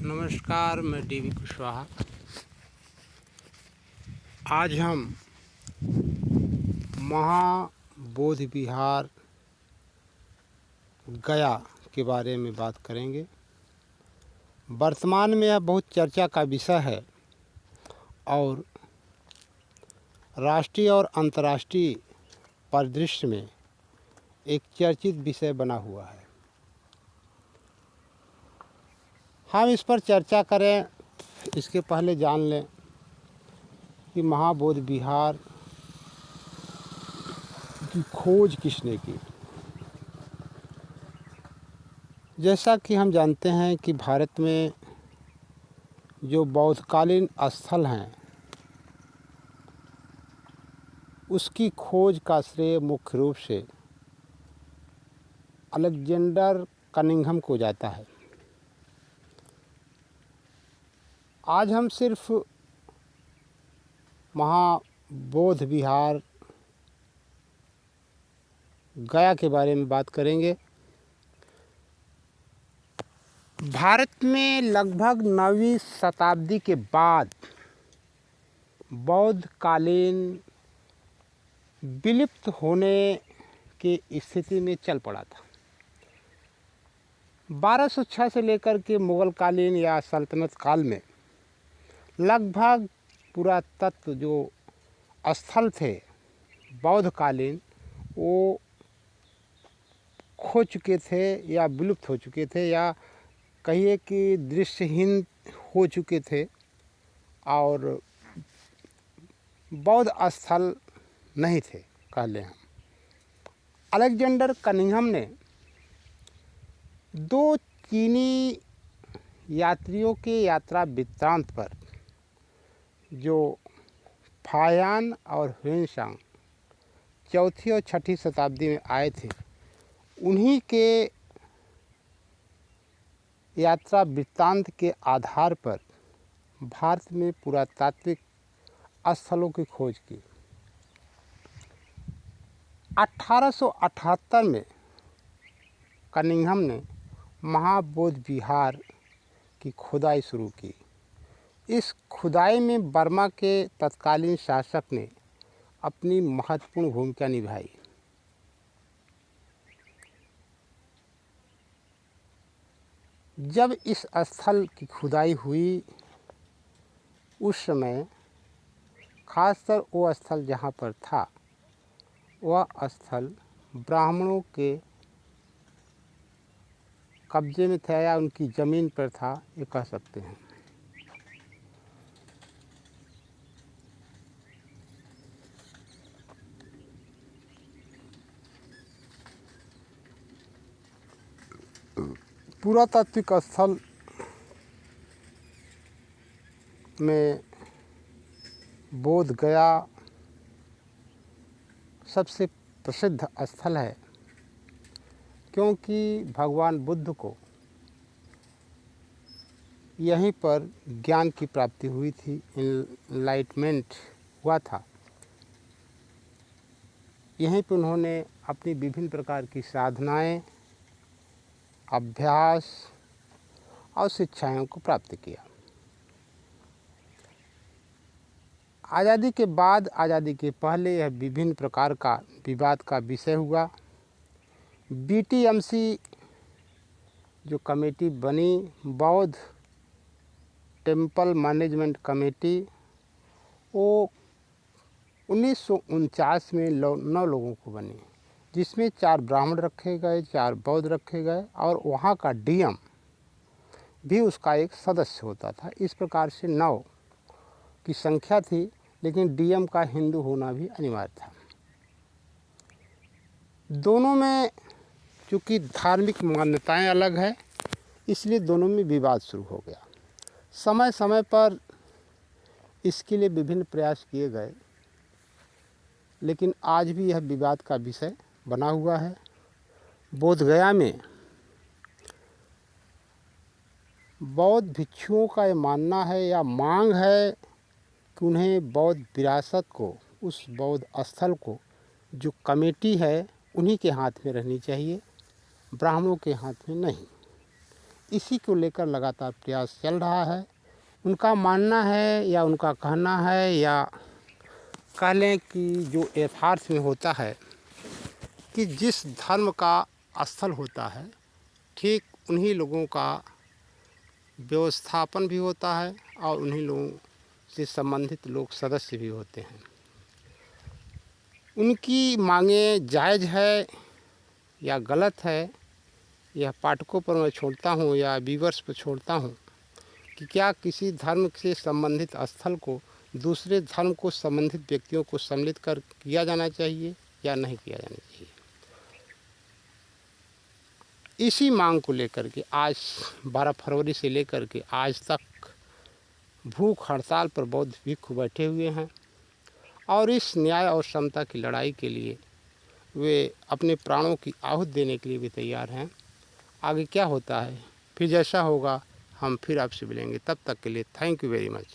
नमस्कार, मैं डीवी कुशवाहा। आज हम महाबोधि विहार गया के बारे में बात करेंगे। वर्तमान में यह बहुत चर्चा का विषय है और राष्ट्रीय और अंतर्राष्ट्रीय परिदृश्य में एक चर्चित विषय बना हुआ है। हम इस पर चर्चा करें इसके पहले जान लें कि महाबोधि विहार की खोज किसने की। जैसा कि हम जानते हैं कि भारत में जो बौद्धकालीन स्थल हैं उसकी खोज का श्रेय मुख्य रूप से अलेक्जेंडर कनिंघम को जाता है। आज हम सिर्फ महाबोधि विहार गया के बारे में बात करेंगे। भारत में लगभग 9वीं शताब्दी के बाद बौद्धकालीन विलुप्त होने की स्थिति में चल पड़ा था। 1206 से लेकर के मुगलकालीन या सल्तनत काल में लगभग पुरातत्व जो स्थल थे बौद्धकालीन वो खो चुके थे या विलुप्त हो चुके थे, या कहिए कि दृश्यहीन हो चुके थे और बौद्ध स्थल नहीं थे कह लें हम। अलेक्जेंडर कनिंघम ने 2 चीनी यात्रियों के यात्रा वृत्तांत पर जो फाहियान और ह्वेनसांग 4वीं और 6वीं शताब्दी में आए थे, उन्हीं के यात्रा वृत्तांत के आधार पर भारत में पुरातात्विक स्थलों की खोज की। 1878 में कनिंघम ने महाबोधि विहार की खुदाई शुरू की। इस खुदाई में बर्मा के तत्कालीन शासक ने अपनी महत्वपूर्ण भूमिका निभाई। जब इस स्थल की खुदाई हुई उस समय खासकर वो स्थल जहाँ पर था वह स्थल ब्राह्मणों के कब्जे में था या उनकी ज़मीन पर था, ये कह सकते हैं। पुरातात्विक स्थल में बोध गया सबसे प्रसिद्ध स्थल है, क्योंकि भगवान बुद्ध को यहीं पर ज्ञान की प्राप्ति हुई थी, इनलाइटमेंट हुआ था। यहीं पर उन्होंने अपनी विभिन्न प्रकार की साधनाएं, अभ्यास और शिक्षाओं को प्राप्त किया। आज़ादी के बाद, आज़ादी के पहले यह विभिन्न प्रकार का विवाद का विषय हुआ। BTMC जो कमेटी बनी, बौद्ध टेम्पल मैनेजमेंट कमेटी, वो 1949 में 9 लोगों को बनी, जिसमें 4 ब्राह्मण रखे गए, 4 बौद्ध रखे गए और वहाँ का DM भी उसका एक सदस्य होता था। इस प्रकार से 9 की संख्या थी, लेकिन DM का हिंदू होना भी अनिवार्य था। दोनों में चूँकि धार्मिक मान्यताएं अलग है, इसलिए दोनों में विवाद शुरू हो गया। समय समय पर इसके लिए विभिन्न प्रयास किए गए, लेकिन आज भी यह विवाद का विषय बना हुआ है। बोधगया में बौद्ध भिक्षुओं का ये मानना है या मांग है कि उन्हें बौद्ध विरासत को, उस बौद्ध स्थल को जो कमेटी है उन्हीं के हाथ में रहनी चाहिए, ब्राह्मणों के हाथ में नहीं। इसी को लेकर लगातार प्रयास चल रहा है। उनका मानना है या उनका कहना है या कह लें कि जो यथार्थ में होता है कि जिस धर्म का स्थल होता है ठीक उन्हीं लोगों का व्यवस्थापन भी होता है और उन्हीं लोगों से संबंधित लोग सदस्य भी होते हैं। उनकी मांगें जायज़ है या गलत है, यह पाठकों पर मैं छोड़ता हूँ या व्यूअर्स पर छोड़ता हूँ कि क्या किसी धर्म से संबंधित स्थल को दूसरे धर्म को संबंधित व्यक्तियों को सम्मिलित कर किया जाना चाहिए या नहीं किया जाना चाहिए। इसी मांग को लेकर के आज 12 फरवरी से लेकर के आज तक भूख हड़ताल पर बौद्ध भिक्षु बैठे हुए हैं और इस न्याय और समता की लड़ाई के लिए वे अपने प्राणों की आहुति देने के लिए भी तैयार हैं। आगे क्या होता है फिर जैसा होगा हम फिर आपसे मिलेंगे, तब तक के लिए थैंक यू वेरी मच।